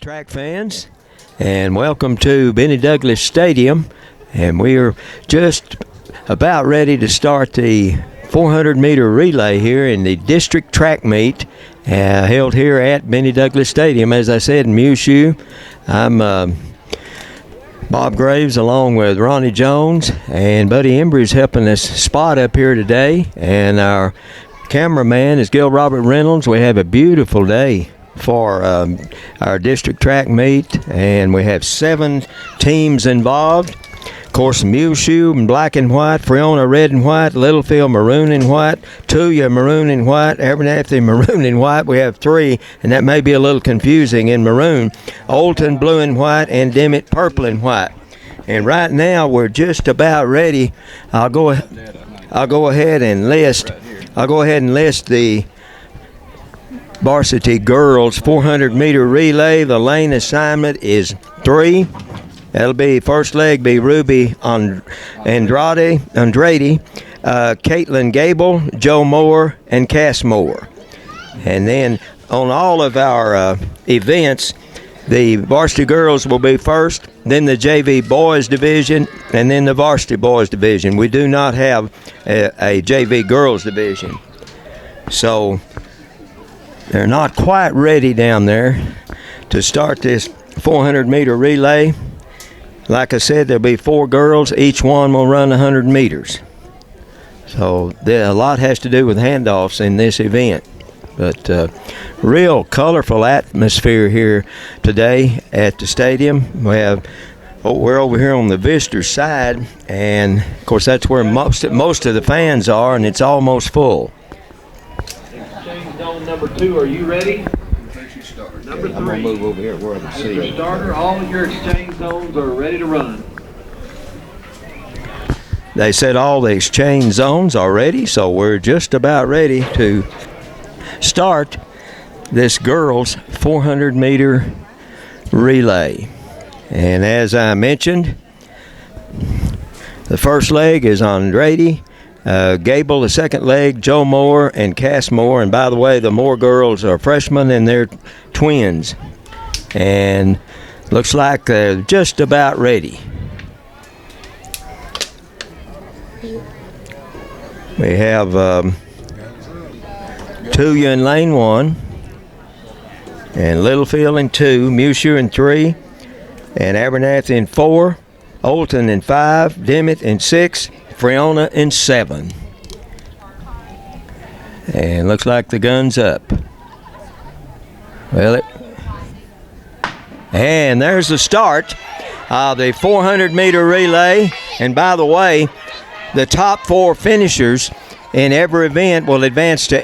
track fans, and welcome to Benny Douglas Stadium. And we are just about ready to start the 400-meter relay here in the district track meet held here at Benny Douglas Stadium, as I said, in Muleshoe. I'm Bob Graves along with Ronnie Jones, and Buddy Embry is helping us spot up here today, and our cameraman is Gil Robert Reynolds. We have a beautiful day for our district track meet, and we have 7 teams involved. Of course, Muleshoe in black and white, Friona red and white, Littlefield maroon and white, Tulia maroon and white, Abernathy maroon and white. We have 3, and that may be a little confusing in maroon. Olton blue and white, and Dimmitt purple and white. And right now we're just about ready. I'll go ahead and list the varsity girls 400-meter relay. The lane assignment is 3. That'll be first leg be Ruby Andrade, Caitlin Gable, Joe Moore, and Cass Moore. And then on all of our events, the varsity girls will be first, then the JV boys division, and then the varsity boys division. We do not have a JV girls division. So they're not quite ready down there to start this 400-meter relay. Like I said, there'll be 4 girls. Each one will run 100 meters. So a lot has to do with handoffs in this event. But real colorful atmosphere here today at the stadium. We're over here on the visitor side, and of course that's where most of the fans are, and it's almost full. Exchange zone number 2, are you ready? Number 3. I'm going to move over here where I can see Mr. it. Starter, all of your exchange zones are ready to run. They said all the exchange zones are ready, so we're just about ready to start this girls 400-meter relay. And as I mentioned, the first leg is Andrade, Gable, the second leg, Joe Moore and Cass Moore. And by the way, the Moore girls are freshmen and they're twins. And looks like they're just about ready. We have Tulia in lane 1, and Littlefield in 2, Muleshoe in 3, and Abernathy in 4, Olton in 5, Dimmitt in 6, Friona in 7. And looks like the gun's up. And there's the start of the 400-meter relay. And by the way, the top 4 finishers in every event will advance to the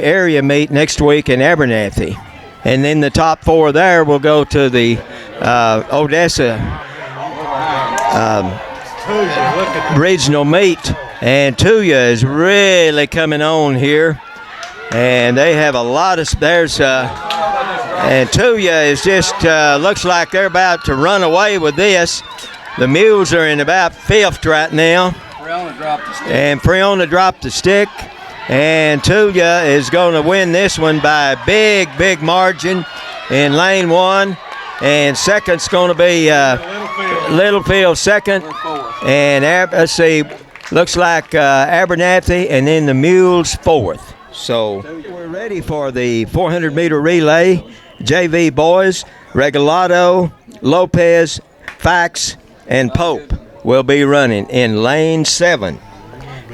area meet next week in Abernathy. And then the top 4 there will go to the Odessa regional meet. And Tulia is really coming on here. And they have a lot of, and Tulia is just, looks like they're about to run away with this. The Mules are in about 5th right now. And Friona dropped the stick. And Tulia is going to win this one by a big margin in lane 1. And second's going to be Littlefield second. And let's see, looks like Abernathy, and then the Mules 4th. So we're ready for the 400-meter relay. JV boys, Regalado, Lopez, Fax, and Pope will be running in lane 7.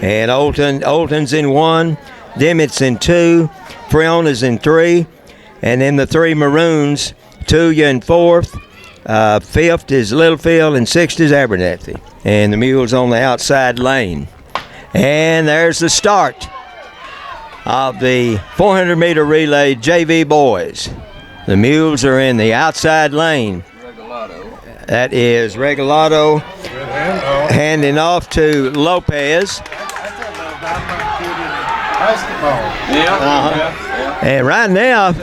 And Olton's in 1, Dimmitt's in 2, Friona's in 3, and then the 3 Maroons, Tulia in 4th, 5th is Littlefield, and 6th is Abernathy. And the Mules on the outside lane. And there's the start of the 400-meter relay JV boys. The Mules are in the outside lane. That is Regalado handing off to Lopez. And right now,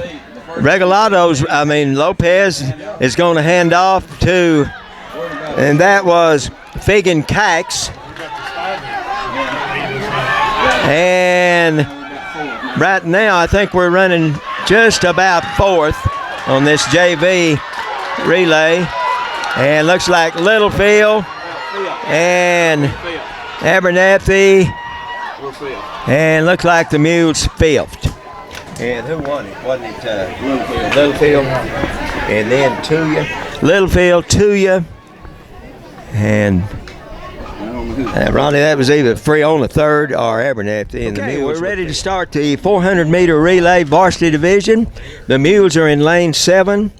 Lopez is going to hand off to, and that was Figan Cax. And right now, I think we're running just about fourth. on this JV relay. And looks like Littlefield and Abernathy. And looks like the Mules fifth. And who won it? Wasn't it Littlefield? And then Tuya. Littlefield, Tuya. And Ronnie, that was either free on the third or Abernathy. And the Mules we're ready to start the 400-meter relay varsity division. The Mules are in lane 7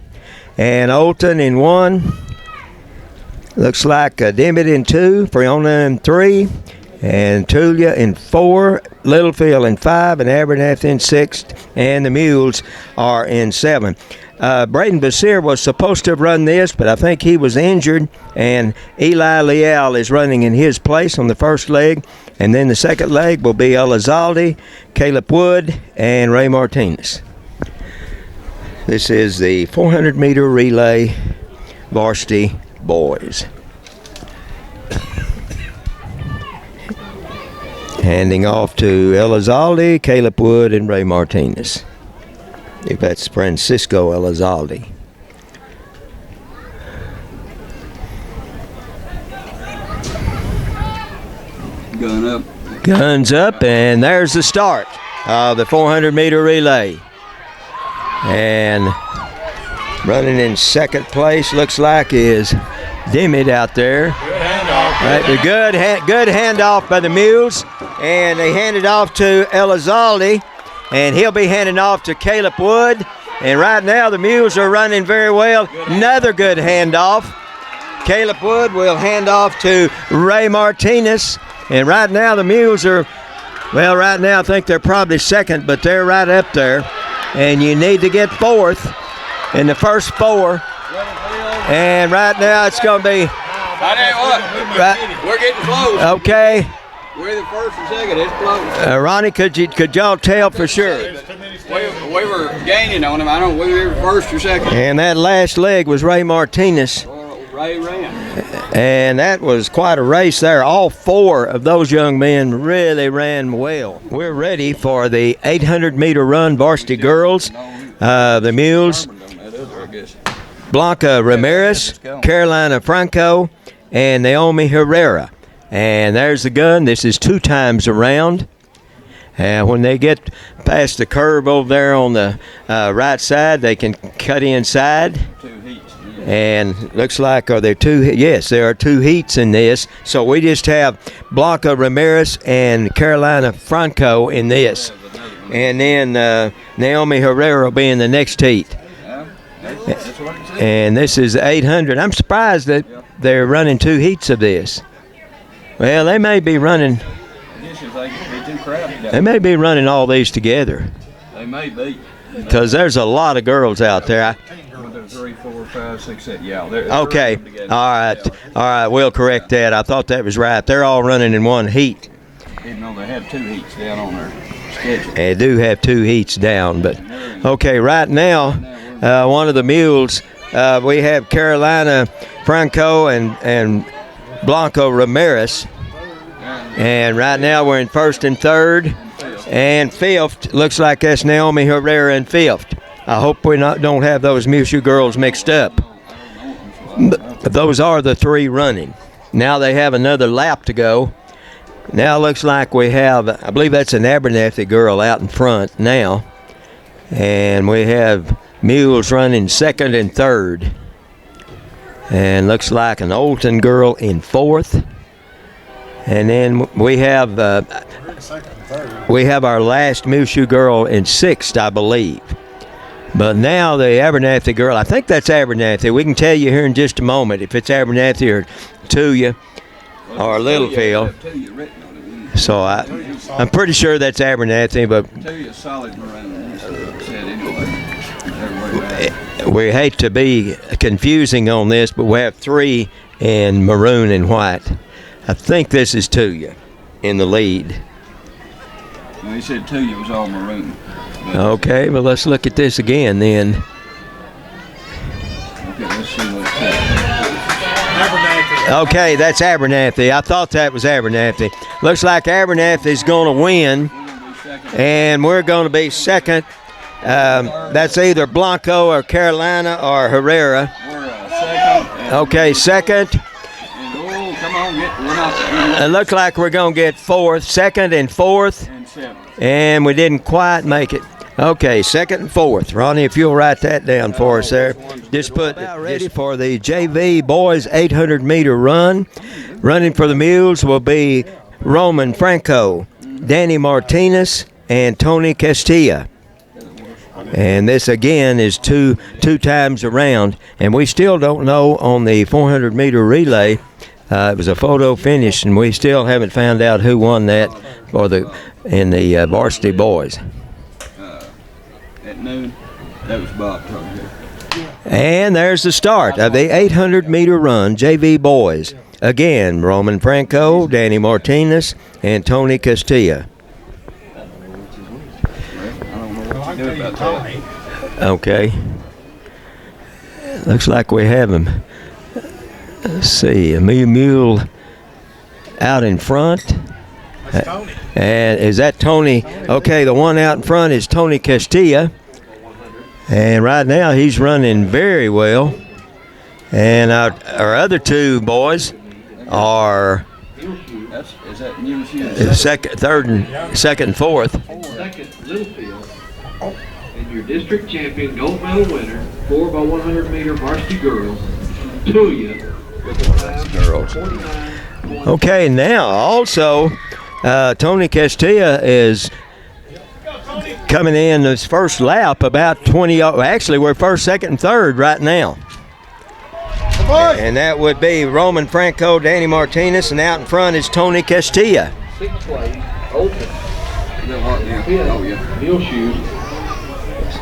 and Olton in 1. Looks like Dimmitt in 2, Friona in 3, and Tulia in 4, Littlefield in 5, and Abernathy in 6, and the Mules are in 7. Braden Basir was supposed to have run this, but I think he was injured, and Eli Leal is running in his place on the first leg, and then the second leg will be Elizalde, Caleb Wood, and Ray Martinez. This is the 400-meter relay varsity boys. Handing off to Elizalde, Caleb Wood, and Ray Martinez. If that's Francisco Elizalde. Gun up. Guns up, and there's the start of the 400-meter relay. And running in second place looks like is Dimmitt out there. Right, the good handoff by the Mules, and they hand it off to Elizalde, and he'll be handing off to Caleb Wood. And right now the Mules are running very well. Another good handoff. Caleb Wood will hand off to Ray Martinez, and right now the Mules are, well, right now I think they're probably second, but they're right up there. And you need to get fourth in the first 4. And right now it's going to be. I tell you what, Right. we're getting close. Okay. We're the first and second. It's close. Ronnie, could y'all tell for sure? We were gaining on him. I don't. We were first or second. And that last leg was Ray Martinez, Ray ran. and that was quite a race there. All 4 of those young men really ran well. We're ready for the 800-meter run varsity girls. The Mules, Blanca Ramirez, Carolina Franco, and Naomi Herrera. And there's the gun. This is 2 times around. And when they get past the curve over there on the right side, they can cut inside. 2 heats. And looks like, are there 2? Yes, there are 2 heats in this. So we just have Blanca Ramirez and Carolina Franco in this. And then Naomi Herrera will be in the next heat. And this is 800. I'm surprised that they're running 2 heats of this. Well, they may be running. They may be running all these together. They may be. Because there's a lot of girls out there. 3, 4, 5, 6, 7. Yeah. Okay. All right. We'll correct that. I thought that was right. They're all running in 1 heat. Even though they have 2 heats down on their schedule. They do have 2 heats down, but okay. Right now, one of the Mules, we have Carolina Franco and Blanco Ramirez, and right now we're in first and third, and fifth. Looks like that's Naomi Herrera in fifth. I hope we don't have those Mushu girls mixed up. But those are the 3 running. Now they have another lap to go. Now it looks like we have, I believe that's an Abernathy girl out in front now. And we have Mules running second and third. And looks like an Olton girl in fourth. And then we have our last Mushu girl in sixth, I believe. But now the Abernathy girl, I think that's Abernathy. We can tell you here in just a moment if it's Abernathy or Tuya or Littlefield. So I'm pretty sure that's Abernathy, but solid maroon. we hate to be confusing on this, but we have 3 in maroon and white. I think this is Tuya in the lead. Well, he said Tuya was all maroon. Okay, well, let's look at this again then. Okay, let's see what's Okay, that's Abernathy. I thought that was Abernathy. Looks like Abernathy's going to win, and we're going to be second. That's either Blanco or Carolina or Herrera. We're second. Okay, second. Oh, come on, we're not. It looks like we're going to get fourth, second and fourth, And seventh. and we didn't quite make it. Okay, second and fourth. Ronnie, if you'll write that down for us there. Just put ready for the JV boys 800-meter run. Running for the Mules will be Roman Franco, Danny Martinez, and Tony Castilla. And this again is two times around, and we still don't know on the 400-meter relay. It was a photo finish, and we still haven't found out who won that in the varsity boys. At noon, that was Bob right here. And there's the start of the 800-meter run, JV boys. Again, Roman Franco, Danny Martinez, and Tony Castilla. Okay. Looks like we have him. Let's see, a mule out in front. That's Tony. And is that Tony? Okay, the one out in front is Tony Castilla. And right now he's running very well. And our other two boys are Is that Mule Shoes? second and fourth. Second, Littlefield. And your district champion, gold medal winner, 4x100-meter varsity girls, Tuya, with the time Girls. 49. Okay, now also Tony Castilla is coming in his first lap about 20. Actually, we're first, second, and third right now. And that would be Roman Franco, Danny Martinez, and out in front is Tony Castilla. Sixth place, Olton. Yeah. Fifth, Oh, yeah. Mule Shoes.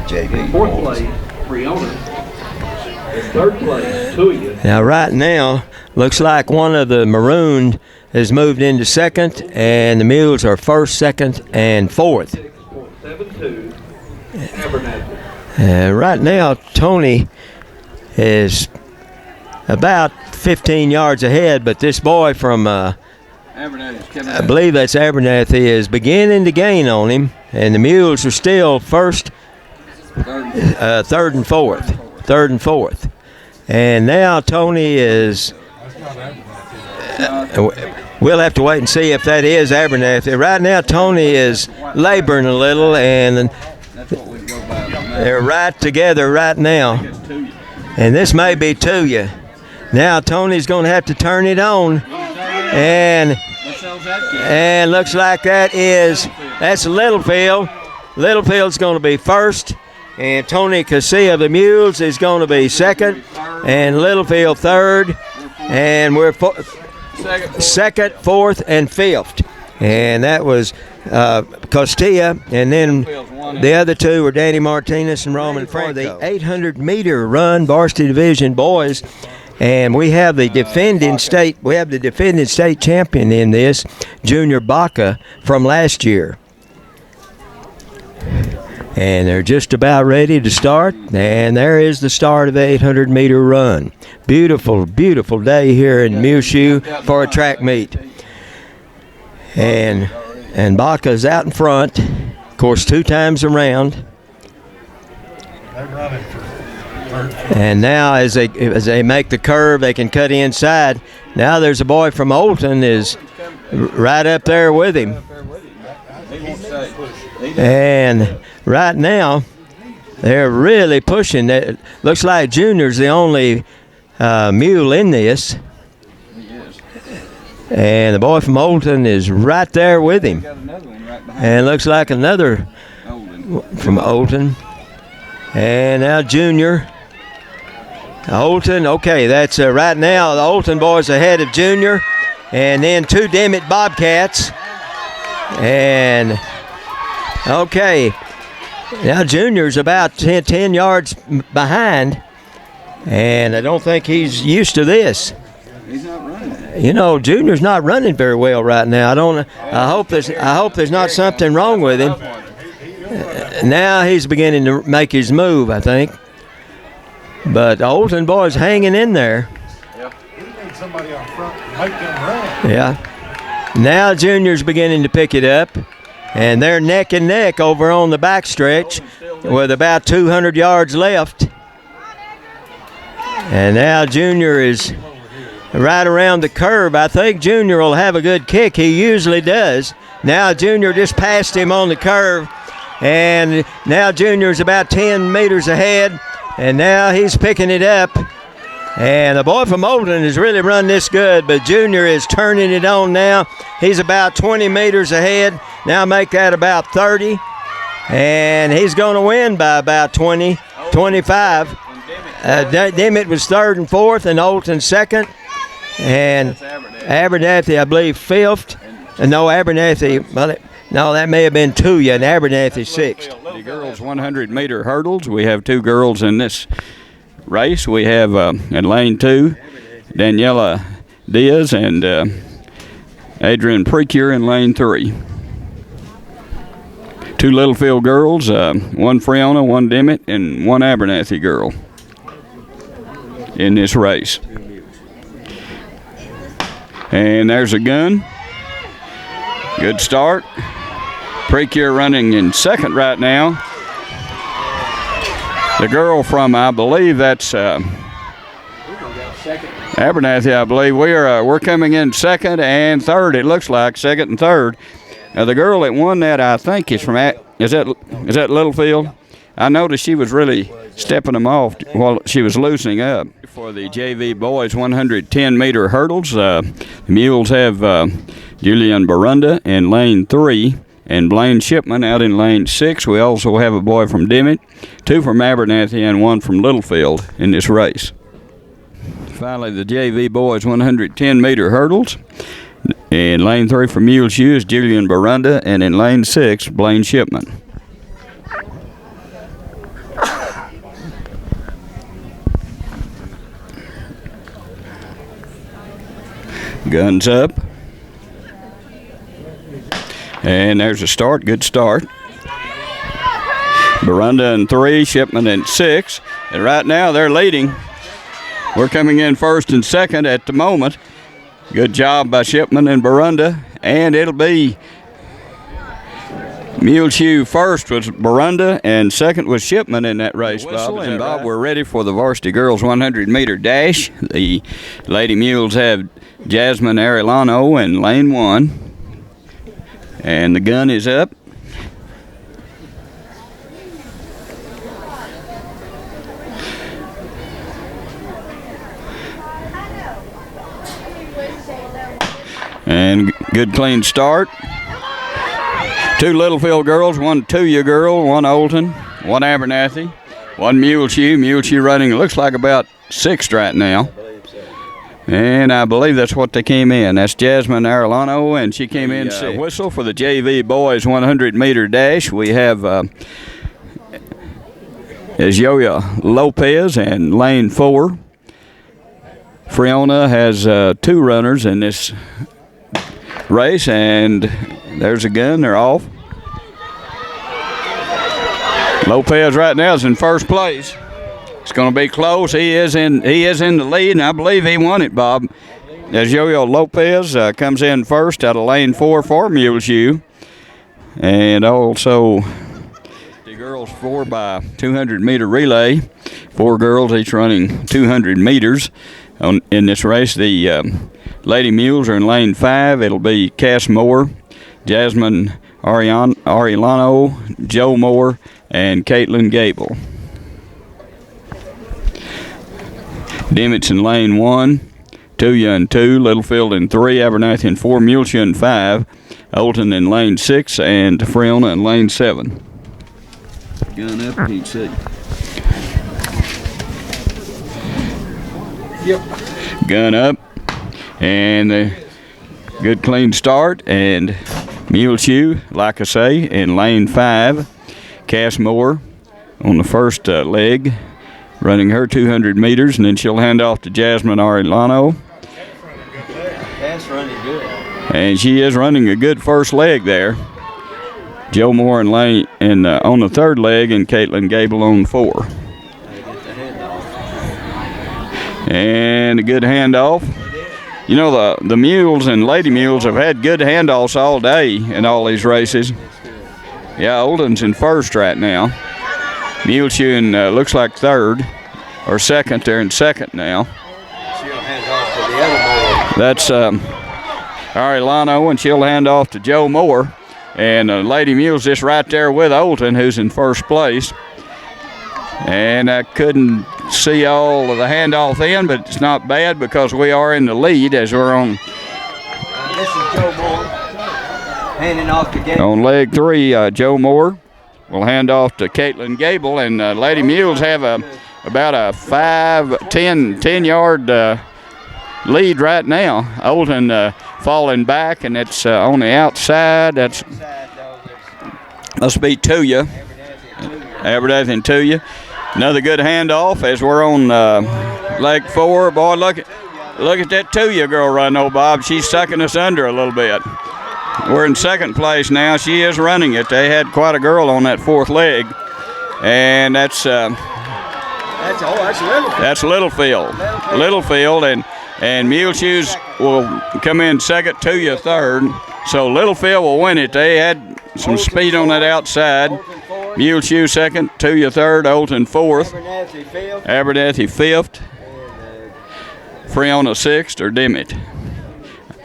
JV Fourth boys. place, Freona. And third place, Tuya. Now, right now, looks like one of the marooned has moved into second, and the mules are first, second, and fourth. 6.72, Abernathy. Right now, Tony is about 15 yards ahead, but this boy from, Abernathy's coming I believe that's Abernathy, is beginning to gain on him, and the mules are still first, third and fourth. And now Tony is, we'll have to wait and see if that is Abernathy. Right now Tony is laboring a little, and That's what we go by. they're right together right now. And this may be Tuya. Now Tony's going to have to turn it on, and looks like that's Littlefield. Littlefield's going to be first, and Tony Castilla of the Mules is going to be second, and Littlefield third, and we're second, fourth, and fifth. And that was Castilla, and then the other two were Danny Martinez and Roman Franco. The 800-meter run, varsity division boys. And we have the defending state champion in this, Junior Baca, from last year. And they're just about ready to start, and there is the start of the 800-meter run. Beautiful, beautiful day here in Muleshoe for a track meet. And Baca's out in front, of course, two times around. They're running for third. And now as they make the curve, they can cut inside. Now there's a boy from Olton is right up there with him. And right now, they're really pushing. It looks like Junior's the only mule in this. And the boy from Olton is right there with him. And looks like another from Olton. And now Junior. Olton, okay, that's right now the Olton boys ahead of Junior. And then two Dimmitt Bobcats. And, okay, now Junior's about 10 yards behind. And I don't think he's used to this. He's not running. You know, Junior's not running very well right now. I hope there's not something wrong with him. Now he's beginning to make his move, I think. But the Olton boys hanging in there. We need somebody on front to make them run. Yeah. Now Junior's beginning to pick it up, and they're neck and neck over on the backstretch. with about 200 yards left. And now Junior is right around the curve. I think Junior will have a good kick. He usually does. Now Junior just passed him on the curve. And now Junior's about 10 meters ahead. And now he's picking it up. And the boy from Olden has really run this good, but Junior is turning it on now. He's about 20 meters ahead. Now make that about 30. And he's going to win by about 20, 25. Dimmitt was third and fourth, and Olden second. And Abernathy, I believe, fifth. No, Abernathy, well, no, that may have been Tuya, and Abernathy sixth. The girls 100-meter hurdles. We have two girls in this race. We have in lane 2, Daniela Diaz and Adrian Precure in lane 3. Two Littlefield girls, one Friona, one Dimmitt, and one Abernathy girl in this race. And there's a gun. Good start. Precure running in second right now. The girl from, I believe that's Abernathy, I believe. We're coming in second and third, it looks like, second and third. Now the girl that won that, I think, is from, is that Littlefield? I noticed she was really stepping them off while she was loosening up. For the JV boys 110-meter hurdles, the mules have Julian Barunda in lane 3 and Blaine Shipman out in lane 6. We also have a boy from Dimmitt, 2 from Abernathy, and 1 from Littlefield in this race. Finally, the JV boys 110-meter hurdles. In lane 3 for Mule Shoes, Julian Barunda, and in lane 6, Blaine Shipman. Guns up. And there's a start, good start. Barunda in 3, Shipman in 6. And right now they're leading. We're coming in first and second at the moment. Good job by Shipman and Barunda. And it'll be Mule Shoe first was Barunda and second was Shipman in that race, Bob. And Bob, we're ready for the varsity girls 100-meter dash. The Lady Mules have Jasmine Arellano in lane 1. And the gun is up. And good clean start. 2 Littlefield girls, 1 Tuya girl, 1 Olden, 1 Abernathy, 1 Mule Shoe. Mule Shoe running, it looks like about 6th right now. And I believe that's what they came in. That's Jasmine Arellano, and she came in 6th. Whistle for the JV boys 100-meter dash. We have Yoya Lopez in lane 4. Friona has 2 runners in this race, and there's a gun. They're off. Lopez right now is in first place. It's going to be close. He is in the lead, and I believe he won it, Bob. As Yo-Yo Lopez comes in first out of lane 4 for Mule Shoe. And also the girls 4 by 200-meter relay. 4 girls, each running 200 meters in this race. The Lady Mules are in lane 5. It'll be Cass Moore, Jasmine Arellano, Joe Moore, and Caitlin Gable. Dimmitt's in lane 1, Tuya in 2, Littlefield in 3, Abernathy in 4, Mule Shoe in 5, Olden in lane 6, and Friona in lane 7. Gun up, heat C. Yep. Gun up, and a good clean start, and Mule Shoe, like I say, in lane 5. Cass Moore on the first leg, running her 200 meters, and then she'll hand off to Jasmine Arellano. That's running good. And she is running a good first leg there. Joe Moore in lane on the third leg, and Caitlin Gable on 4. And a good handoff. You know, the mules and Lady Mules have had good handoffs all day in all these races. Yeah, Olden's in first right now. Muleshoe in looks like third or second. They're in second now. That's Ari Lano, and she'll hand off to Joe Moore. And Lady Mules just right there with Olton, who's in first place. And I couldn't see all of the handoff in, but it's not bad because we are in the lead as we're on. This is Joe Moore handing off to Gable. On leg 3, Joe Moore will hand off to Caitlin Gable, and Lady Mules have about a 10-yard lead right now. Olton falling back, and it's on the outside. That's must be Tuya. Abernathy and Tuya. Another good handoff as we're on leg 4. Boy, look at that Tuya girl run, old Bob. She's sucking us under a little bit. We're in second place now. She is running it. They had quite a girl on that 4th leg, and that's Littlefield. Littlefield, and Muleshoes will come in second, Tuya third. So Littlefield will win it. They had some speed on that outside. Muleshoe second, Tuya third, Olton fourth, Abernathy fifth, Freona sixth, or Dimmitt.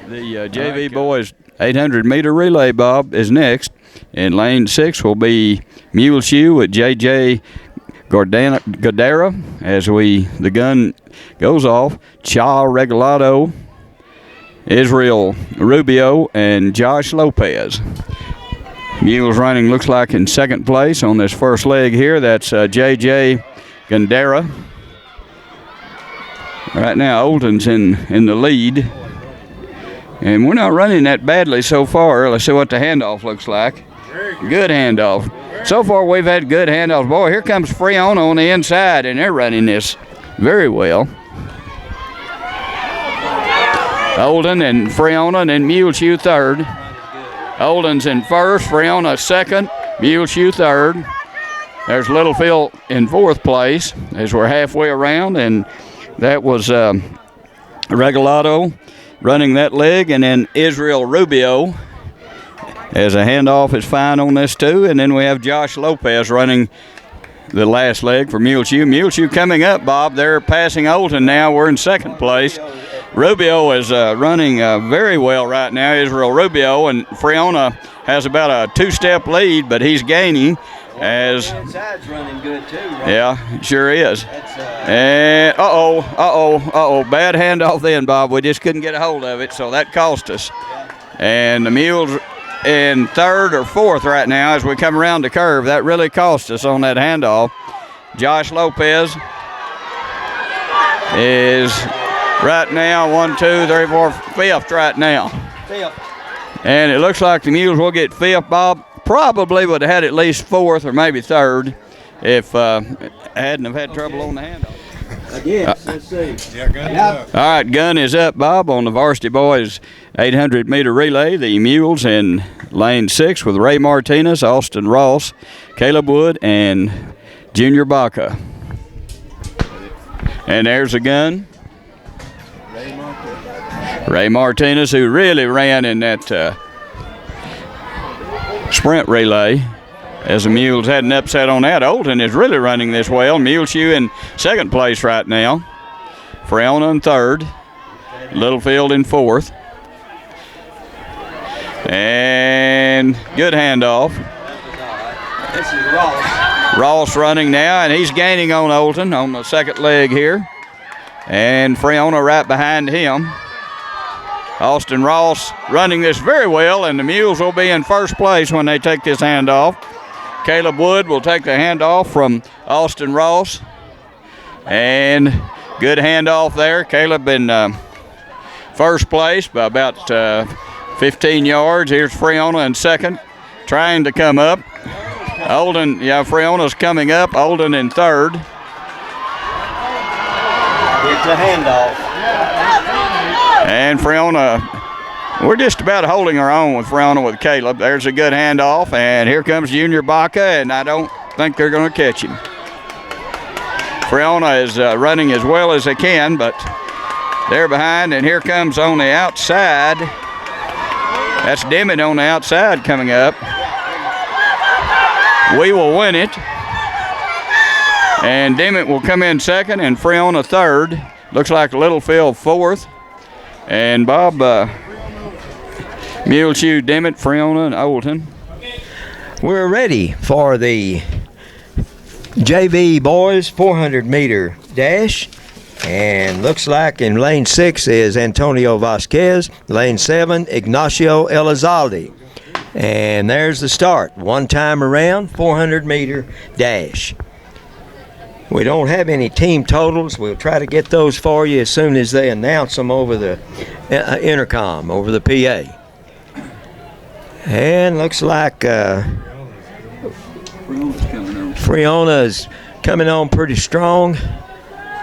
The JV boys 800-meter relay, Bob, is next. In lane 6 will be Muleshoe with J.J. Godera as the gun goes off. Cha Regalado, Israel Rubio, and Josh Lopez. Mules running looks like in second place on this first leg here. That's J.J. Gondera. Right now, Olton's in the lead. And we're not running that badly so far. Let's see what the handoff looks like. Good handoff. So far, we've had good handoffs. Boy, here comes Freona on the inside, and they're running this very well. Olton and Freona, and then Muleshoe third. Olden's in first, Freona second, Muleshoe third. There's Littlefield in fourth place as we're halfway around, and that was Regalado running that leg, and then Israel Rubio as a handoff is fine on this too, and then we have Josh Lopez running the last leg for Muleshoe. Muleshoe coming up, Bob. They're passing Olton now. We're in second place. Rubio is running very well right now, Israel Rubio, and Freona has about a 2-step lead, but he's gaining as. Inside's running good too, right? Yeah, sure is. And bad handoff then, Bob. We just couldn't get a hold of it, so that cost us. And the Mules in third or fourth right now as we come around the curve. That really cost us on that handoff. Josh Lopez is right now 1, 2, 3, 4, fifth right now. Fifth. And it looks like the Mules will get fifth, Bob. Probably would have had at least fourth or maybe third if hadn't have had trouble on the handoff. Again, let's see. Yeah, gun's up. All right, gun is up, Bob, on the varsity boys 800-meter relay. The Mules in lane 6 with Ray Martinez, Austin Ross, Caleb Wood, and Junior Baca. And there's the gun. Ray Martinez, who really ran in that sprint relay. As the Mules had an upset on that, Olton is really running this well. Muleshoe in second place right now. Freona in third. Littlefield in fourth. And good handoff. This is Ross. Ross running now, and he's gaining on Olton on the second leg here. And Freona right behind him. Austin Ross running this very well, and the Mules will be in first place when they take this handoff. Caleb Wood will take the handoff from Austin Ross. And good handoff there. Caleb in first place by about 15 yards. Here's Freona in second, trying to come up. Olden, Freona's coming up. Olden in third. It's a handoff. And Freona, we're just about holding our own with Freona with Caleb. There's a good handoff, and here comes Junior Baca, and I don't think they're going to catch him. Freona is running as well as they can, but they're behind, and here comes on the outside. That's Dimmitt on the outside coming up. We will win it. And Dimmitt will come in second and Freona third. Looks like Littlefield fourth. And Bob, Muleshoe, Dimmitt, Freona, and Oldton. We're ready for the JV boys 400-meter dash. And looks like in lane 6 is Antonio Vasquez. Lane 7, Ignacio Elizalde. And there's the start. One time around, 400-meter dash. We don't have any team totals. We'll try to get those for you as soon as they announce them over the intercom, over the PA. And looks like Freona's coming on pretty strong.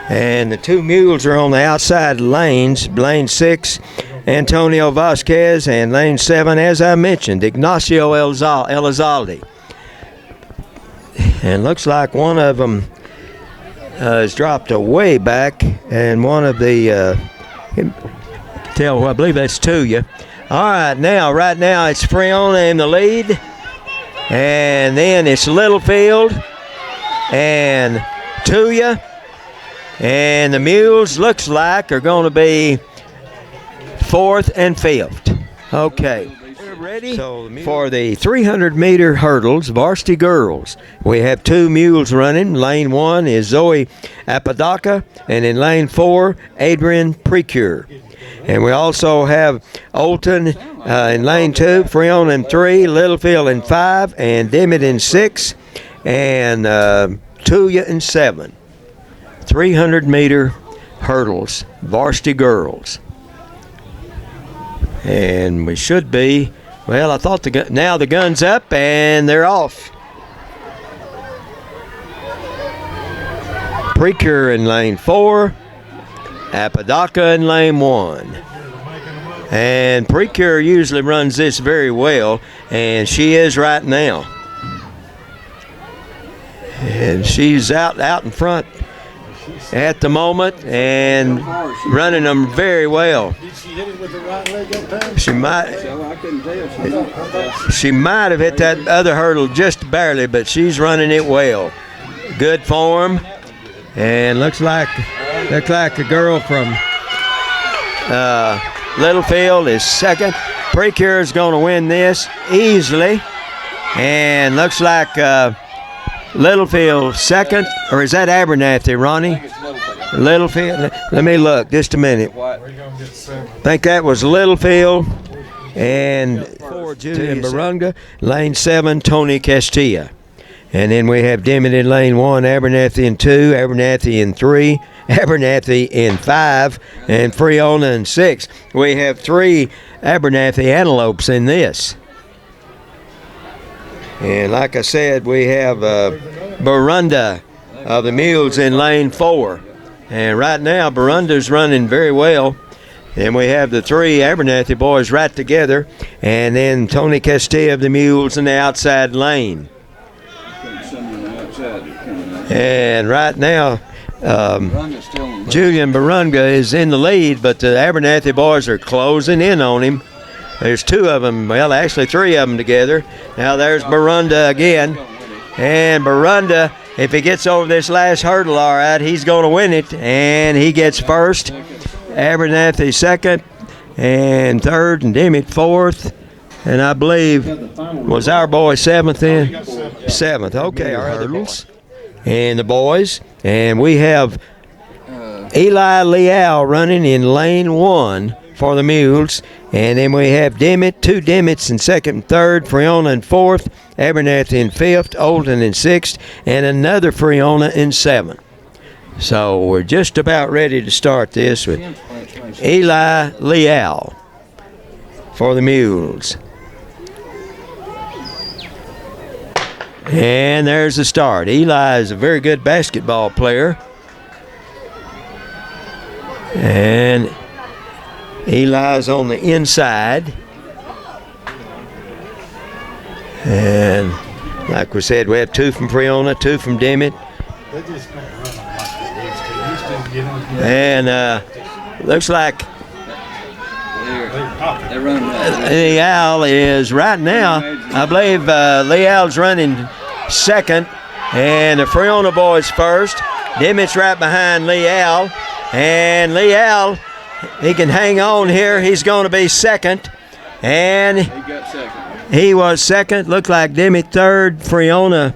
And the two mules are on the outside lanes. Lane 6, Antonio Vasquez, and lane 7, as I mentioned, Ignacio Elizalde. And looks like one of them has dropped away back, and one of the I believe that's Tuya. All right, right now it's Freona in the lead, and then it's Littlefield and Tuya, and the mules looks like are going to be 4th and 5th. Okay. Ready for the 300-meter hurdles, varsity girls. We have two mules running. Lane 1 is Zoe Apodaca, and in lane 4, Adrian Precure. And we also have Olton in lane 2, Freona in 3, Littlefield in 5, and Dimmitt in 6, and Tuya in 7. 300-meter hurdles, varsity girls. And we should be, well, I thought now the gun's up and they're off. Precure in lane 4, Apodaca in lane 1. And Precure usually runs this very well, and she is right now. And she's out in front at the moment and running them very well. Did she hit it with the right leg that time? She might have hit that other hurdle just barely, but she's running it well. Good form, and looks like a girl from Littlefield is second. Precure is going to win this easily, and looks like Littlefield second, or is that Abernathy, Ronnie? Littlefield. Let me look just a minute. I think that was Littlefield and Julian Barunga. Lane 7, Tony Castilla. And then we have Dimmitt in lane 1, Abernathy in 2, Abernathy in 3, Abernathy in 5, and Freona in 6. We have 3 Abernathy antelopes in this. And like I said, we have Barunda of the mules in lane 4. And right now, Barunda's running very well. And we have the 3 Abernathy boys right together. And then Tony Castilla of the mules in the outside lane. And right now, Julian Barunga is in the lead, but the Abernathy boys are closing in on him. There's 2 of them, well, actually 3 of them together. Now there's Barunda again. And Barunda, if he gets over this last hurdle all right, he's going to win it. And he gets first, Abernathy second, and third, and Dimmitt fourth. And I believe, was our boy 7th then? 7th, okay, our hurdles. And the boys. And we have Eli Leal running in lane 1 for the mules. And then we have Dimmitt, 2 Dimmitts in 2nd and 3rd, Freona in 4th, Abernathy in 5th, Olton in 6th, and another Freona in 7th. So we're just about ready to start this with Eli Leal for the mules. And there's the start. Eli is a very good basketball player. And Eli's on the inside. And like we said, we have 2 from Freona, 2 from Dimmitt. They just can't run them like they used to. Used to get them. And looks like They're running. Leal is right now, I believe Leal's running second, And the Friona boys first. Dimmitt's right behind Leal. And Leal, he can hang on here. He's going to be second. And He got second. he was second. Looked like Dimmitt third. Friona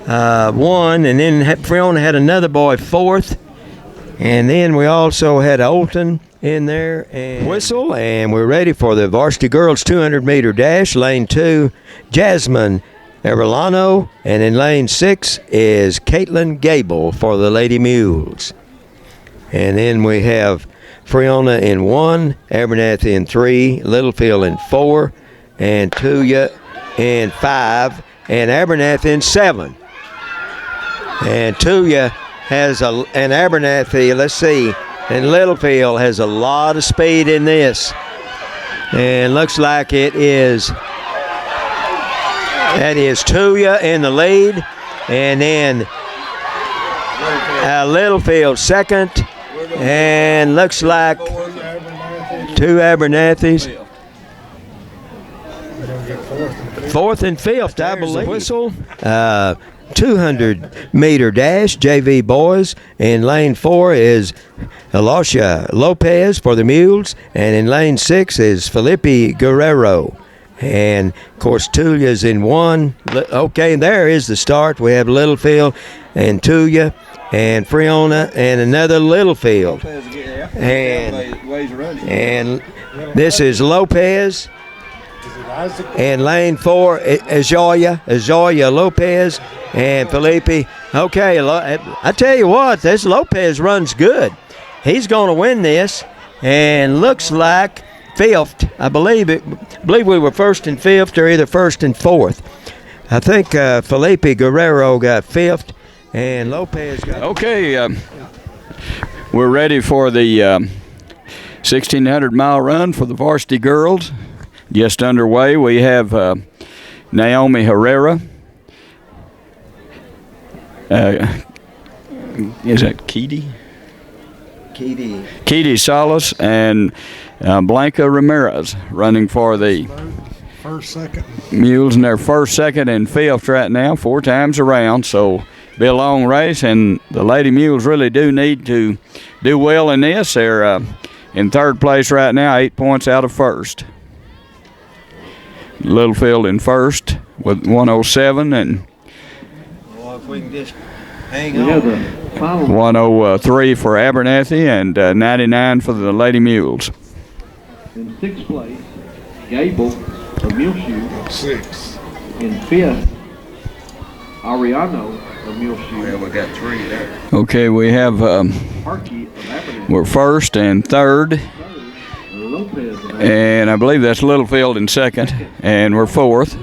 won. And then Friona had another boy fourth. And then we also had Olton in there and whistle. And we're ready for the varsity girls 200-meter dash. Lane 2, Jasmine Arellano, and in lane 6 is Caitlin Gable for the Lady Mules. And then we have Friona in 1, Abernathy in 3, Littlefield in 4, and Tuya in 5, and Abernathy in 7. And Tuya has and Abernathy, let's see, and Littlefield has a lot of speed in this. And looks like that is Tuya in the lead, and then Littlefield second, and looks like 2 Abernathys. Fourth and fifth, I believe. Whistle. 200-meter dash, JV boys. In lane 4 is Elisha Lopez for the Mules, and in lane 6 is Felipe Guerrero. And, of course, Tuya's in 1. Okay, there is the start. We have Littlefield and Tuya and Friona and another Littlefield. And this is Lopez. And lane 4, Azoya Lopez and Felipe. Okay, I tell you what, this Lopez runs good. He's going to win this, and looks like fifth. I believe we were first and fifth, or either first and fourth. I think Felipe Guerrero got fifth, and Lopez got. Okay, we're ready for the 1,600-mile run for the varsity girls. Just underway. We have Naomi Herrera. Is that Keedy? Keedy Salas and Blanca Ramirez running for the First, second. Mules in their first, second, and fifth right now, 4 times around. So be a long race, and the Lady Mules really do need to do well in this. They're in third place right now, 8 points out of first. Littlefield in first with 107, and Well, if we can just hang We have the final 103 for Abernathy, and 99 for the Lady Mules. in 6th place, Gable of Muleshoe. 6. In 5th, Ariano of Muleshoe. we got 3 there. Okay, we have Harkey of Abernathy. we're first and third, Lopez of Abernathy. and I believe that's Littlefield in second, and we're fourth.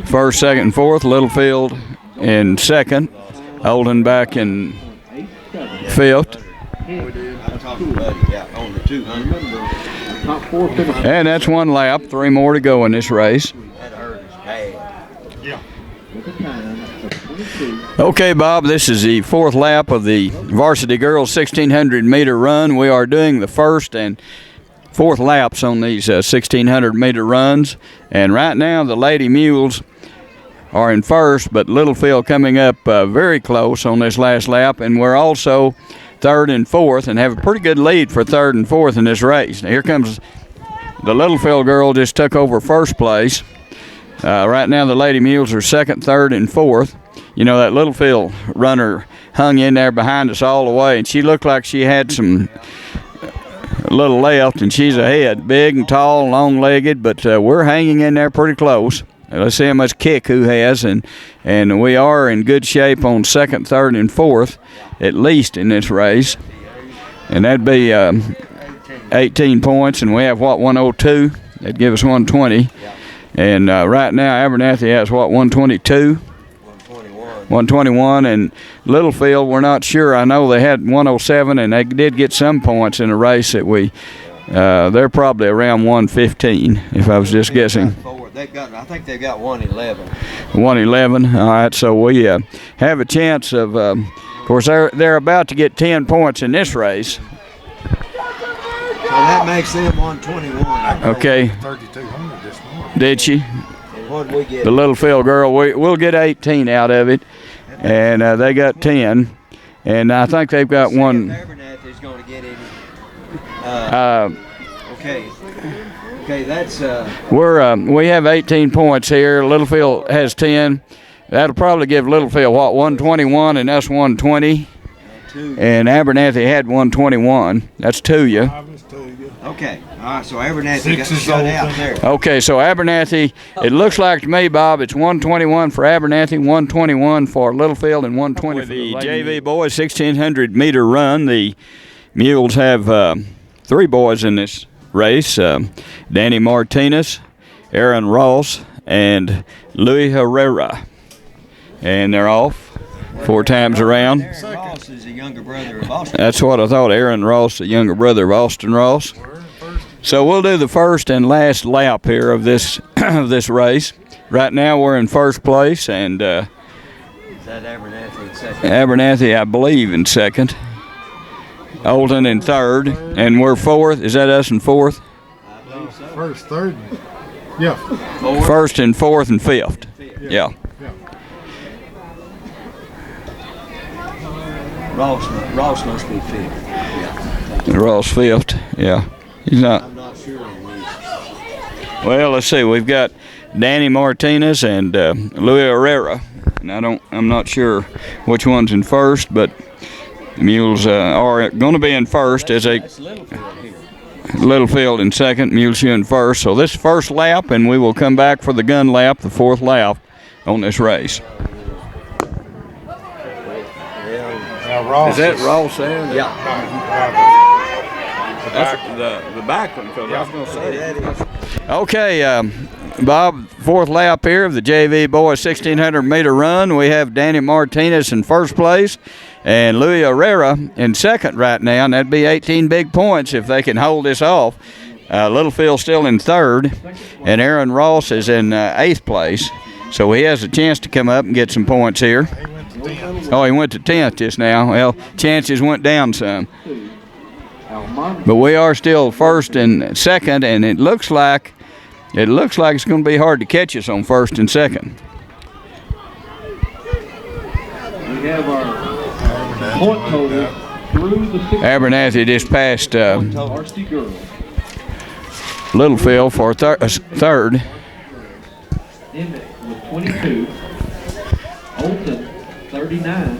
First, second, and fourth. Littlefield in second. Olden back in fifth. On the 200. Top 4 finish. And that's 1 lap. 3 more to go in this race. That hurt us bad. With a time of 22. Okay, Bob, this is the 4th lap of the Varsity Girls 1,600-meter run. We are doing the first and 4th laps on these 1,600-meter runs. And right now, the Lady Mules are in first, but Littlefield coming up very close on this last lap. And we're also third and fourth, and have a pretty good lead for third and fourth in this race. Now, here comes the Littlefield girl, just took over first place. Right now, the Lady Mules are second, third, and fourth. You know, that Littlefield runner hung in there behind us all the way, and she looked like she had some little left, and she's ahead. Big and tall, long-legged, but we're hanging in there pretty close. Let's see how much kick who has, and we are in good shape on second, third, and fourth, at least in this race. And that'd be 18 points, and we have, 102? That'd give us 120. And right now, Abernathy has, 122? 121, and Littlefield, we're not sure. I know they had 107, and they did get some points in the race that they're probably around 115, if I was just guessing. I think they got 111. 111. All right, so we have a chance of course, they're about to get 10 points in this race. So that makes them 121. Okay. 3,200 this morning. Did she? what did we get? The Littlefield girl, we'll get 18 out of it, and they got 10, and I think they've got one. Abernathy's going to get any. Okay. Okay, that's. We have 18 points here. Littlefield has 10. That'll probably give Littlefield 121, and us 120. And Abernathy had 121. That's Tuya. Okay. All right. So Abernathy got shut out there. Okay, so Abernathy, it looks like to me, Bob, it's 121 for Abernathy, 121 for Littlefield, and 120 for the JV boys 1,600 meter run. The Mules have 3 boys in this race: Danny Martinez, Aaron Ross, and Louis Herrera, and they're off 4 times around. Aaron Ross is a younger brother of Austin. That's what I thought. Aaron Ross, the younger brother of Austin Ross. So we'll do the first and last lap here of this this race. Right now we're in first place, and Is that Abernathy in second? Abernathy, I believe, in second. Olden in third, and we're fourth. Is that us in fourth? First, third. Yeah. First and fourth and fifth. Yeah. Ross must be fifth. Yeah. Ross fifth. Yeah. He's not. I'm not sure on these. Well, let's see. We've got Danny Martinez and Louis Herrera, and I'm not sure which one's in first, but the Mules are going to be in first as a That's Littlefield here. Littlefield in second, Muleshoe in first. So this first lap, and we will come back for the gun lap, the fourth lap on this race. Ross Is that Ross there? Yeah. That's the back one, because I was going to say. Okay, Bob, fourth lap here of the JV Boys 1,600 meter run. We have Danny Martinez in first place and Louis Herrera in second right now, and that'd be 18 big points if they can hold this off. Littlefield still in third, and Aaron Ross is in eighth place, so he has a chance to come up and get some points here. Oh, he went to 10th just now. Well, chances went down some. But we are still first and second, and it looks like it's going to be hard to catch us on first and second. We have our point total through the 6th Abernathy just passed varsity girls. Littlefield for third. Emmett with 22. Olton 39.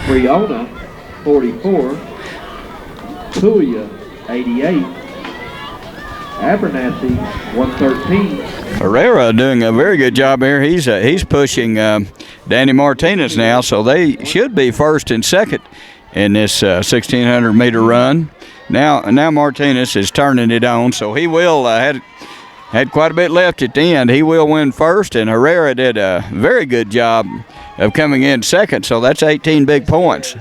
Brianna 44. Tuya 88. Abernathy 113. Herrera doing a very good job here. He's pushing Danny Martinez now, so they should be first and second in this 1,600 meter run. Now Martinez is turning it on, so he will had quite a bit left at the end. He will win first, and Herrera did a very good job of coming in second, so that's 18 big points.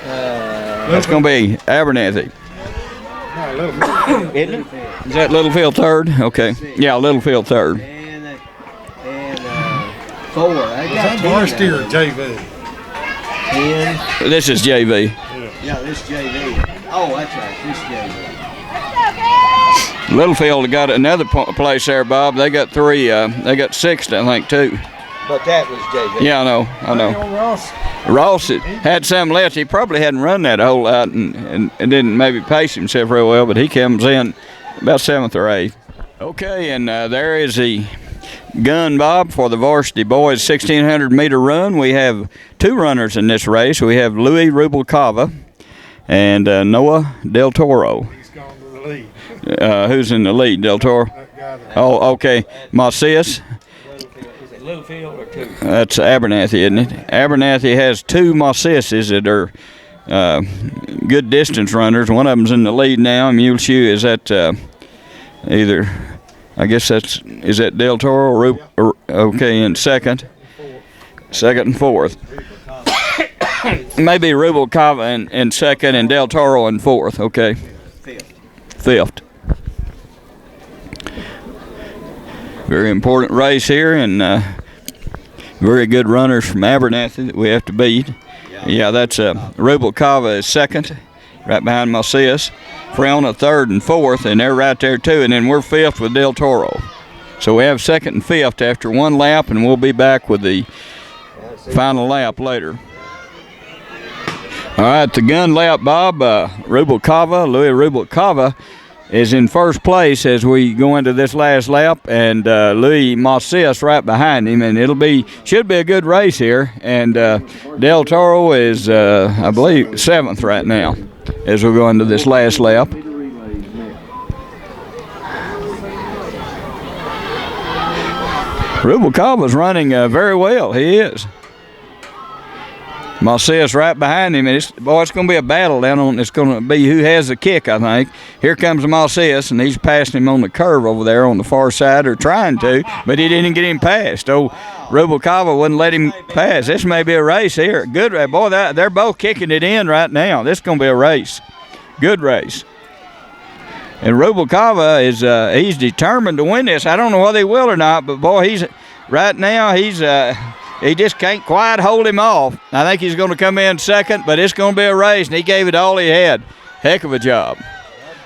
That's going to be Abernathy. Isn't it? Is that Littlefield third? Okay. Yeah, Littlefield third. And 4. I Is got that 10 varsity now. or JV? 10. This is JV. Yeah, this JV. Oh, that's right. This JV. Littlefield got another place there, Bob. They got 3. They got 6th, I think, too. But that was JV. Yeah, I know. Ross. Ross had some left. He probably hadn't run that a whole lot and didn't maybe pace himself very well, but he comes in about 7th or 8th. Okay, and there is the gun, Bob, for the varsity boys 1,600 meter run. We have 2 runners in this race. We have Louis Rubalcava and Noah Del Toro. He's gone to the lead. Who's in the lead, Del Toro? That guy that Oh, okay. Macias. Is it Littlefield or 2? That's Abernathy, isn't it? Abernathy has 2 Maciases that are good distance runners. One of them's in the lead now. Muleshoe is at either, I guess is that Del Toro? Okay, in second and fourth. Maybe Rubalcava in second and Del Toro in fourth. Okay. Fifth. Very important race here, and very good runners from Abernathy that we have to beat. Yeah, that's Rubalcava is second, right behind Macias. Freona third and fourth, and they're right there too. And then we're fifth with Del Toro. So we have second and fifth after one lap, and we'll be back with the final lap later. All right, the gun lap, Bob. Rubalcava, Louis Rubalcava, is in first place as we go into this last lap, and Louis Macias right behind him, and should be a good race here. And Del Toro is, I believe, seventh right now as we go into this last lap. Rubalcava's running very well. He is. Macias right behind him. It's going to be a battle down on. It's going to be who has the kick, I think. Here comes Macias, and he's passing him on the curve over there on the far side, or trying to, but he didn't get him past. Oh, Rubalcava wouldn't let him pass. This may be a race here. Good, boy. They're both kicking it in right now. This is going to be a race. Good race. And Rubalcava is he's determined to win this. I don't know whether he will or not, but boy, he just can't quite hold him off. I think he's going to come in second, but it's going to be a race, and he gave it all he had. Heck of a job.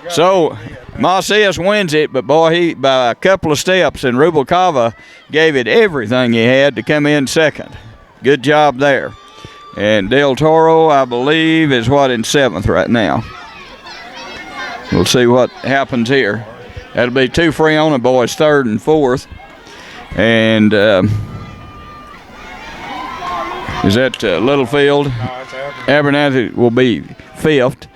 So Macias wins it, but boy, he by a couple of steps, and Rubalcava gave it everything he had to come in second. Good job there. And Del Toro, I believe, is in seventh right now. We'll see what happens here. That'll be two Friona boys, third and fourth. And is that Littlefield? Abernathy will be fifth.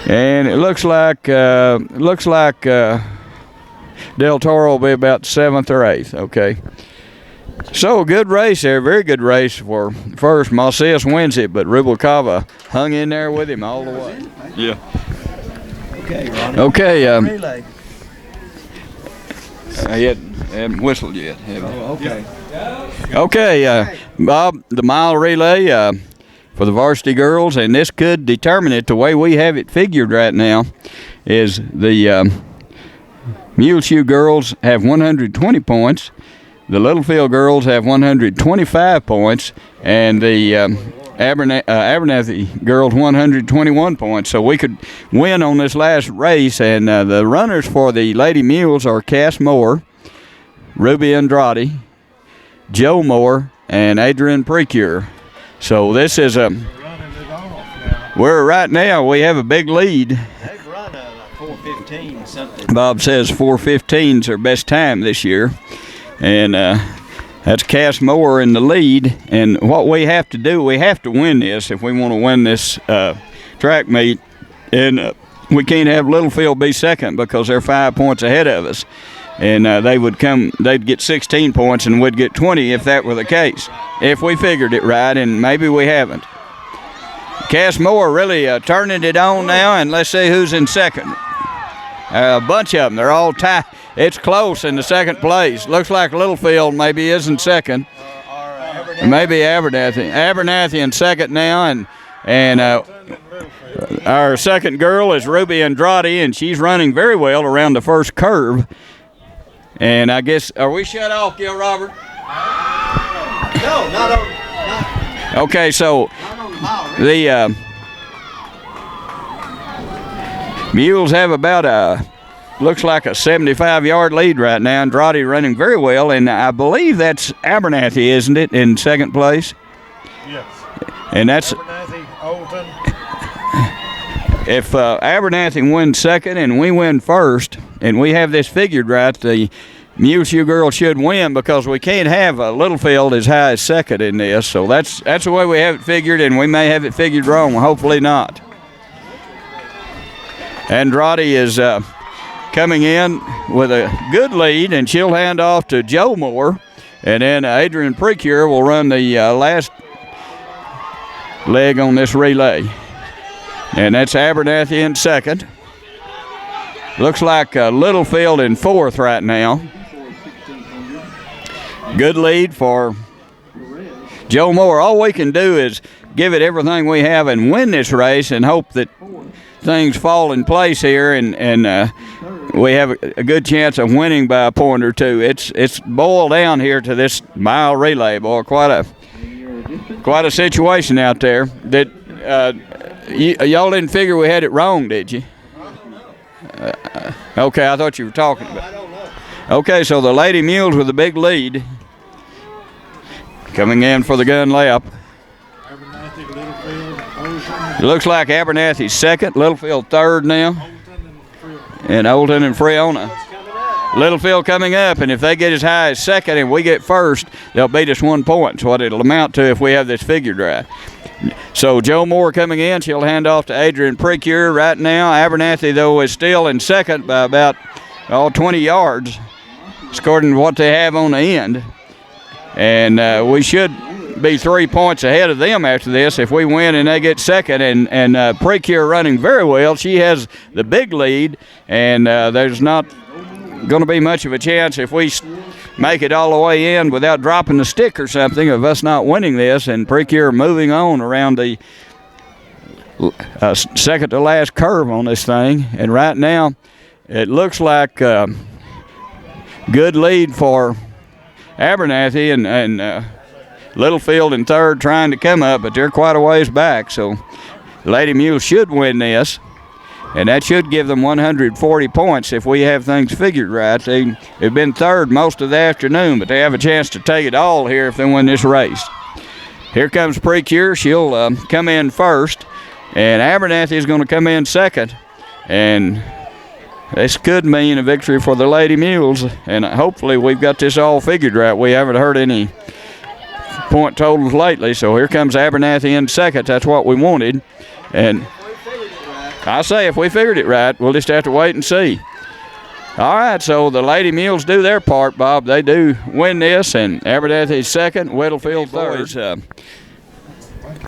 And it looks like Del Toro will be about seventh or eighth. Okay. So a good race there, very good race for first. Macias wins it, but Rubalcava hung in there with him all the way. Yeah. Okay, Ronnie. Okay. Relay. He hadn't whistled yet. Okay. Okay, Bob, the mile relay for the varsity girls, and this could determine it the way we have it figured right now, is the Muleshoe girls have 120 points. The Littlefield girls have 125 points, and the Abernathy girls 121 points. So we could win on this last race, and the runners for the Lady Mules are Cass Moore, Ruby Andrade, Joe Moore, and Adrian Precure. So this is right now we have a big lead. They've run like 4:15 something. Bob says 4:15 is their best time this year. And that's Cass Moore in the lead. And what we have to do, we have to win this if we want to win this track meet. And we can't have Littlefield be second because they're 5 points ahead of us. And they'd get 16 points and we'd get 20 if that were the case. If we figured it right, and maybe we haven't. Cass Moore really turning it on now, and let's see who's in second. A bunch of them, they're all tied. It's close in the second place. Looks like Littlefield maybe is in second. Maybe Abernathy. Abernathy in second now, and our second girl is Ruby Andrade, and she's running very well around the first curve. And I guess, are we shut off, Gil Robert? No, not on. Okay, so Not on the mile relay. the Mules have about looks like a 75-yard lead right now. Andrade running very well, and I believe that's Abernathy, isn't it, in second place? Yes. And that's Abernathy, Olton. if Abernathy wins second and we win first, and we have this figured right, the Muleshoe girl should win because we can't have Littlefield as high as second in this. So that's the way we have it figured, and we may have it figured wrong. Hopefully not. Andrade is coming in with a good lead, and she'll hand off to Joe Moore, and then Adrian Precure will run the last leg on this relay. And that's Abernathy in second. Looks like Littlefield in fourth right now. Good lead for Joe Moore. All we can do is give it everything we have and win this race and hope that things fall in place here, and we have a good chance of winning by a point or two. It's boiled down here to this mile relay, boy. Quite a situation out there. Y'all didn't figure we had it wrong, did you? Okay, I thought you were talking about. Okay, so the Lady Mules with the big lead. Coming in for the gun lap. Abernathy, Littlefield, Ocean, It looks like Abernathy's second, Littlefield third now, Olton, and Freeland. and Olton and Freona. Littlefield coming up, and if they get as high as second and we get first, they'll beat us 1 point. That's what it'll amount to if we have this figured right. So Joe Moore coming in. She'll hand off to Adrian Precure right now. Abernathy, though, is still in second by about 20 yards, according to what they have on the end. And we should be 3 points ahead of them after this if we win and they get second. And Precure running very well. She has the big lead, and there's not going to be much of a chance if we make it all the way in without dropping the stick or something of us not winning this. And Precure moving on around the second to last curve on this thing. And right now it looks like good lead for Abernathy, and Littlefield in third trying to come up, but they're quite a ways back. So Lady Mule should win this, and that should give them 140 points if we have things figured right. They've been third most of the afternoon, but they have a chance to take it all here if they win this race. Here comes Precure. She'll come in first, and Abernathy is going to come in second, and this could mean a victory for the Lady Mules, and hopefully we've got this all figured right. We haven't heard any point totals lately, so here comes Abernathy in second. That's what we wanted, and I say if we figured it right, we'll just have to wait and see. All right, so the Lady Mules do their part, Bob. They do win this, and Abernathy's second, Littlefield third.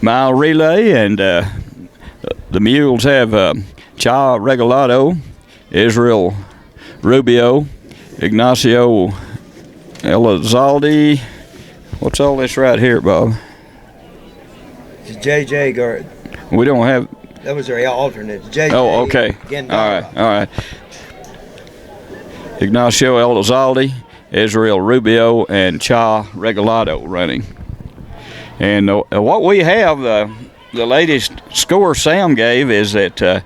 Mile relay, and the Mules have Cha Regalado, Israel Rubio, Ignacio Elizalde. What's all this right here, Bob? It's JJ Guard. We don't have. That was their alternate. JJ. Oh, okay. Gendara. All right. Ignacio Elizalde, Israel Rubio, and Cha Regalado running. And what we have, the latest score Sam gave is that the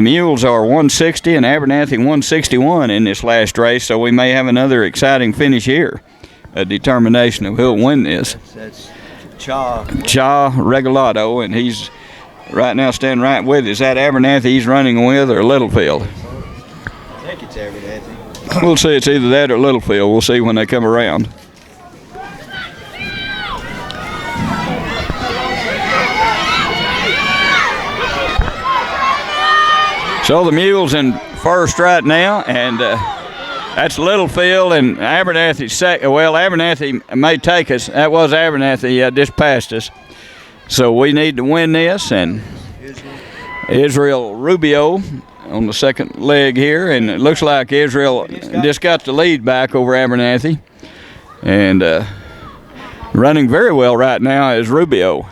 Mules are 160 and Abernathy 161 in this last race, so we may have another exciting finish here. A determination of who'll win this. That's Cha Regalado, and he's right now standing right with. Is that Abernathy he's running with or Littlefield? I think it's Abernathy. We'll see. It's either that or Littlefield. We'll see when they come around. So the Mules in first right now, and that's Littlefield, and Abernathy's second. Well, Abernathy may take us. That was Abernathy just passed us. So we need to win this, and Israel Rubio on the second leg here, and it looks like Israel just got the lead back over Abernathy, and running very well right now is Rubio.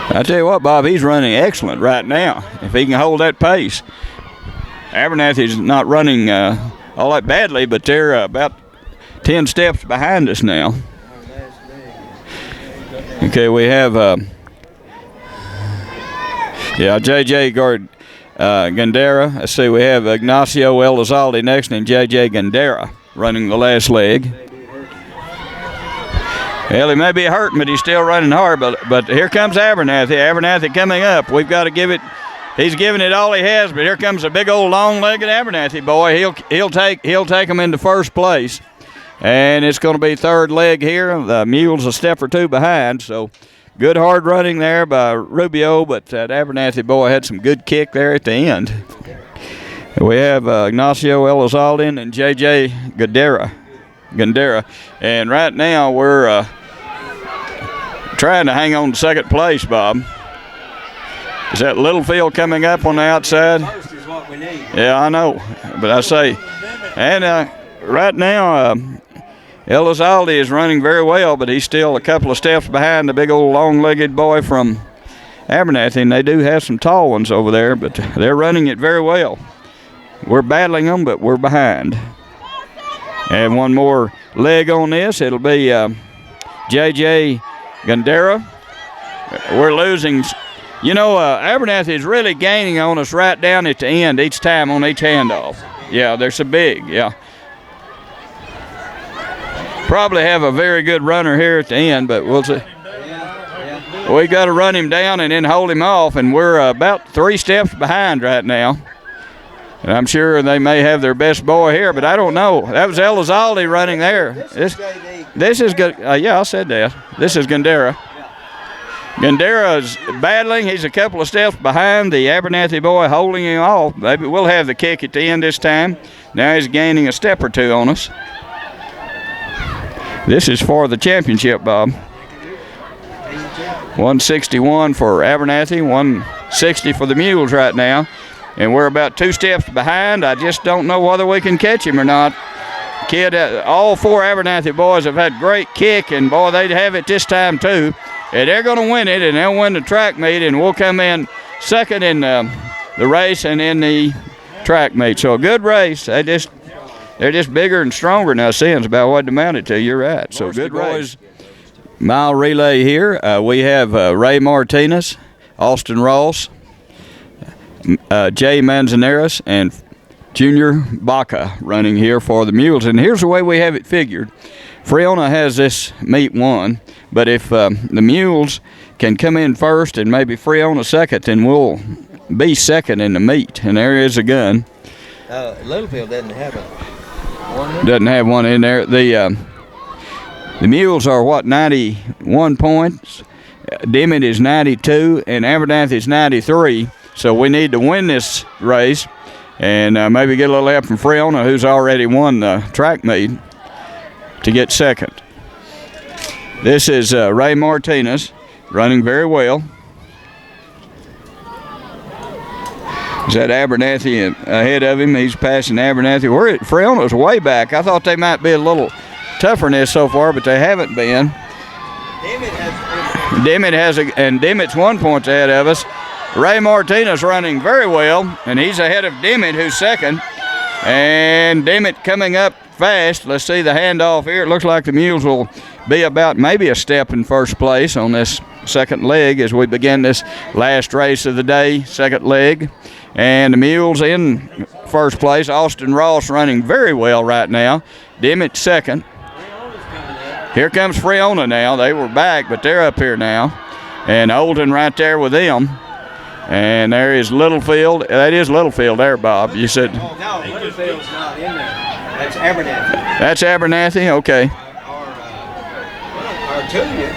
I tell you what, Bob, he's running excellent right now if he can hold that pace. Abernathy's not running all that badly, but they're about 10 steps behind us now. Okay, we have JJ Gandera. Let's see, we have Ignacio Elizalde next, and JJ Gandera running the last leg. Well, he may be hurting, but he's still running hard. But here comes Abernathy. Abernathy coming up. We've got to give it. He's giving it all he has. But here comes a big old long-legged Abernathy boy. He'll take him into first place, and it's going to be third leg here. The Mules a step or two behind. So good hard running there by Rubio, but that Abernathy boy had some good kick there at the end. We have Ignacio Elizalde and JJ Gandera, and right now we're trying to hang on to second place, Bob. Is that Littlefield coming up on the outside? First is what we need. Yeah, I know, but I say, and right now Elizalde is running very well, but he's still a couple of steps behind the big old long-legged boy from Abernathy, and they do have some tall ones over there, but they're running it very well. We're battling them, but we're behind. And one more leg on this. It'll be JJ Gandera. We're losing You know, Abernathy is really gaining on us right down at the end each time on each handoff. Yeah, they're so big, yeah. Probably have a very good runner here at the end, but we'll see. We got to run him down and then hold him off, and we're about 3 steps behind right now. And I'm sure they may have their best boy here, but I don't know. That was Elizalde running there. This is good. Yeah, I said that. This is Gandera. Gandera is battling. He's a couple of steps behind the Abernathy boy, holding him off. Maybe we'll have the kick at the end this time. Now he's gaining a step or two on us. This is for the championship, Bob. 161 for Abernathy, 160 for the Mules right now. And we're about 2 steps behind. I just don't know whether we can catch him or not. Kid, all 4 Abernathy boys have had great kick, and boy, they'd have it this time too. And they're going to win it, and they'll win the track meet, and we'll come in second in the race and in the track meet. So a good race. They're just bigger and stronger now. Since about what it amounted to. You're right. So good race. Mile relay here. We have Ray Martinez, Austin Ross, Jay Manzanares, and Junior Baca running here for the Mules. And here's the way we have it figured. Friona has this meet won, but if the Mules can come in first and maybe Friona second, then we'll be second in the meet. And there is a gun. Littlefield doesn't have one. Doesn't have one in there. The Mules are, what, 91 points? Dimmitt is 92, and Abernathy is 93. So we need to win this race and maybe get a little help from Friona, who's already won the track meet, to get second. This is Ray Martinez running very well. Is that Abernathy ahead of him? He's passing Abernathy. Friona's way back. I thought they might be a little tougher than this so far, but they haven't been. Dimmitt's 1 point ahead of us. Ray Martinez running very well, and he's ahead of Dimmitt, who's second. And Dimmitt coming up fast. Let's see the handoff here. It looks like the Mules will be about maybe a step in first place on this second leg as we begin this last race of the day, second leg. And the Mules in first place. Austin Ross running very well right now. Dimmitt second. Here comes Friona now. They were back, but they're up here now. And Olden right there with them. And there is Littlefield. That is Littlefield there, Bob. You said. No, Littlefield's not in there. That's Abernathy. That's Abernathy? Okay. Or Tulia.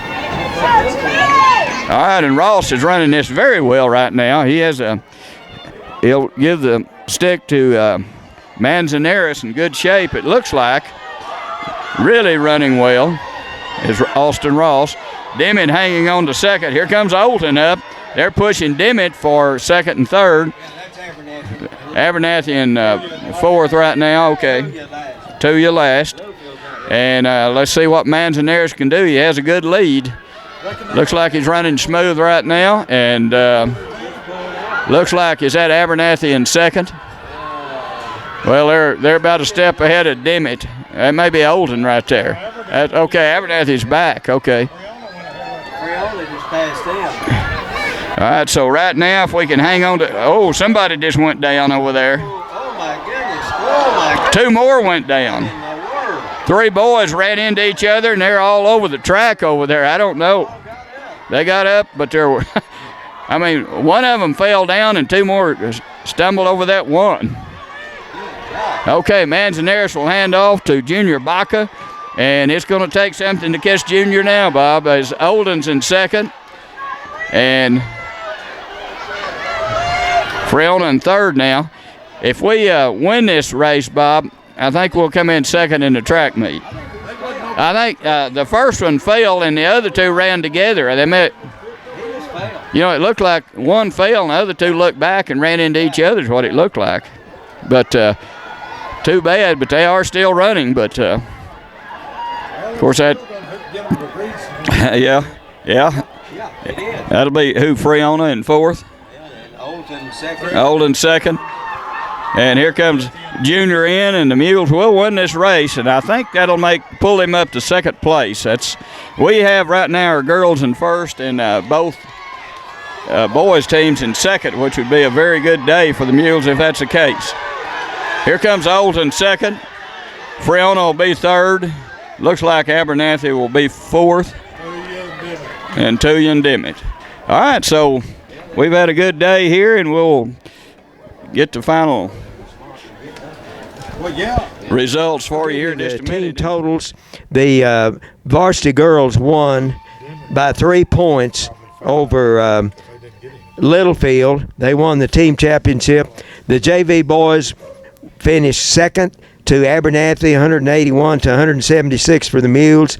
All right, and Ross is running this very well right now. He'll give the stick to Manzanares in good shape, it looks like. Really running well is Austin Ross. Dimmitt hanging on to second. Here comes Olden up. They're pushing Dimmitt for second and third. That's Abernathy. Abernathy in fourth right now. Okay. Tulia last. And let's see what Manzanares can do. He has a good lead. Looks like he's running smooth right now. And looks like, is that Abernathy in second? Well, they're about a step ahead of Dimmitt. That may be Olden right there. Okay, Abernathy's back. Okay. Friona just passed them. All right, so right now, if we can hang on to... Oh, somebody just went down over there. Oh, my goodness. Oh, my goodness. 2 more went down. In the world. 3 boys ran into each other, and they're all over the track over there. I don't know. They got up, but there were... I mean, one of them fell down, and 2 more stumbled over that one. Okay, Manzanares will hand off to Junior Baca, and it's going to take something to catch Junior now, Bob, as Olden's in second. And Friona in third now. If we win this race, Bob, I think we'll come in second in the track meet. I think the first one failed and the other 2 ran together. They met. You know, it looked like one fell and the other 2 looked back and ran into each other is what it looked like. But too bad, but they are still running. But, of course, that. Yeah. That'll be who, Friona in fourth? Olden second. And here comes Junior in, and the Mules will win this race, and I think that'll pull him up to second place. We have right now our girls in first, and both boys teams in second, which would be a very good day for the Mules if that's the case. Here comes Olton second. Friona will be third. Looks like Abernathy will be fourth. And Tuya and Dimmitt. All right, so we've had a good day here, and we'll get the final results for you here in just a Team minute. totals. The varsity girls won by 3 points over Littlefield. They won the team championship. The JV boys finished second to Abernathy, 181 to 176 for the Mules,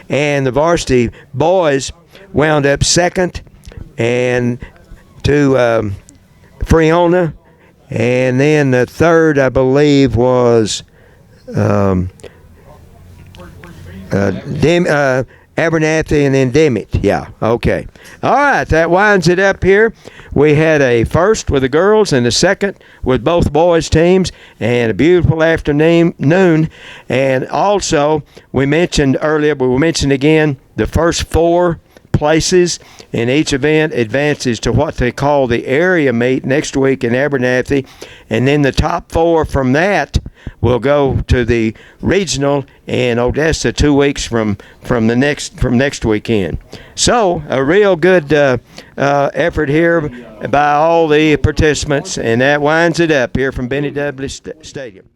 and the varsity boys wound up second and to Friona, and then the third, I believe, was Abernathy and then Dimmitt. Yeah, okay. All right, that winds it up here. We had a first with the girls and a second with both boys' teams, and a beautiful afternoon. And also, we mentioned earlier, but we'll mention again, the first 4 places in each event advances to what they call the area meet next week in Abernathy, and then the top 4 from that will go to the regional in Odessa 2 weeks from next weekend. So a real good effort here by all the participants, and that winds it up here from Benny W. Stadium.